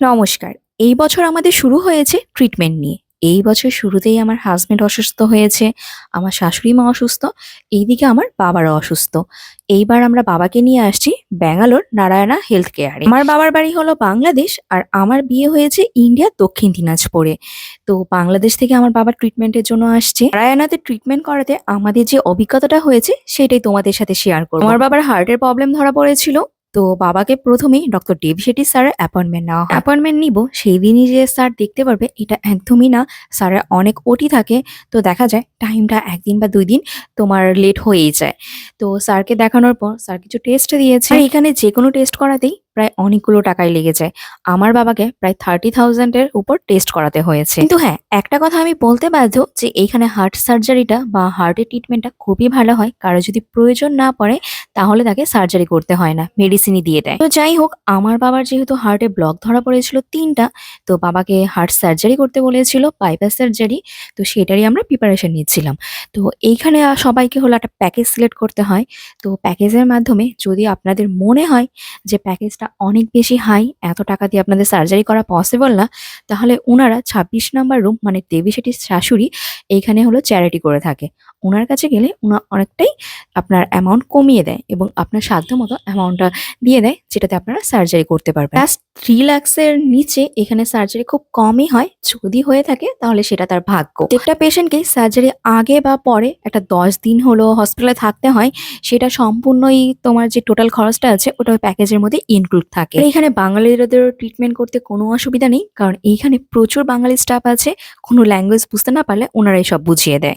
নমস্কার। এই বছর আমাদের শুরু হয়েছে ট্রিটমেন্ট নিয়ে। এই বছর শুরুতেই আমার হাসব্যান্ড অসুস্থ হয়েছে, আমার শাশুড়ি মা অসুস্থ, এইদিকে আমার বাবারও অসুস্থ। এইবার আমরা বাবাকে নিয়ে আসছি ব্যাঙ্গালোর নারায়ণা হেলথ কেয়ারে। আমার বাবার বাড়ি হলো বাংলাদেশ আর আমার বিয়ে হয়েছে ইন্ডিয়ার দক্ষিণ দিনাজপুরে। তো বাংলাদেশ থেকে আমার বাবা ট্রিটমেন্টের জন্য আসছে। নারায়ণাতে ট্রিটমেন্ট করাতে আমাদের যে অভিজ্ঞতাটা হয়েছে সেটাই তোমাদের সাথে শেয়ার করব। আমার বাবার হার্টের প্রবলেম ধরা পড়েছিল। তো বাবাকে প্রথমেই ডক্টর দেব শেট্টি স্যারের অ্যাপয়েন্টমেন্ট নেওয়া হয়। অ্যাপয়েন্টমেন্ট নিব সেই দিনই যে স্যার দেখতে পারবে এটা একদমই না। স্যারের অনেক ওটি থাকে, তো দেখা যায় টাইমটা ১ দিন বা ২ দিন তোমার লেট হয়েই যায়। তো স্যারকে দেখানোর পর স্যার কিছু টেস্ট দিয়েছে। আর এখানে যেকোনো টেস্ট করাতেই প্রায় অনেকগুলো টাকাই লেগে যায়। আমার বাবাকে প্রায় 30,000 এর উপর টেস্ট করাতে হয়েছে। কিন্তু হ্যাঁ, একটা কথা আমি বলতে বাধ্য যে এইখানে হার্ট সার্জারিটা বা হার্টের ট্রিটমেন্টটা খুবই ভালো হয়। কারো যদি প্রয়োজন না পড়ে তাহলে তাকে সার্জারি করতে হয় না, মেডিসিনই দিয়ে দেয়। তো যাই হোক, আমার বাবার যেহেতু হার্টে ব্লক ধরা পড়েছিল ৩টা, তো বাবাকে হার্ট সার্জারি করতে বলেছিল, বাইপাস সার্জারি। তো সেটারই আমরা প্রিপারেশন নিচ্ছিলাম। তো এইখানে সবাইকে হলো একটা প্যাকেজ সিলেক্ট করতে হয়। তো প্যাকেজের মাধ্যমে যদি আপনাদের মনে হয় যে প্যাকেজটা অনেক বেশি হাই, এত টাকা দিয়ে আপনাদের সার্জারি করা পসিবল না, তাহলে উনারা ২৬ নাম্বার রুম মানে দেবী শেট্টির শাশুড়ি এইখানে হলো চ্যারিটি করে থাকে। উনার কাছে গেলে উনা অনেকটাই আপনার অ্যামাউন্ট কমিয়ে দেয় এবং আপনার সাধ্যমতো অ্যামাউন্টটা দিয়ে দেয়, যেটাতে আপনারা সার্জারি করতে পারবেন। জাস্ট 3 লাখস এর নিচে এখানে সার্জারি খুব কমই হয়। যদি হয়ে থাকে তাহলে সেটা তার ভাগ্য। প্রত্যেকটা পেশেন্টকেই সার্জারি আগে বা পরে একটা ১০ দিন হলো হসপিটালে থাকতে হয়। সেটা সম্পূর্ণই তোমার যে টোটাল খরচটা আছে ওটা ওই প্যাকেজের মধ্যে ইনক্লুড থাকে। আর এখানে বাঙালিদের ট্রিটমেন্ট করতে কোনো অসুবিধা নেই, কারণ এইখানে প্রচুর বাঙালি স্টাফ আছে। কোনো ল্যাঙ্গুয়েজ বুঝতে না পারলে ওনারাই সব বুঝিয়ে দেয়।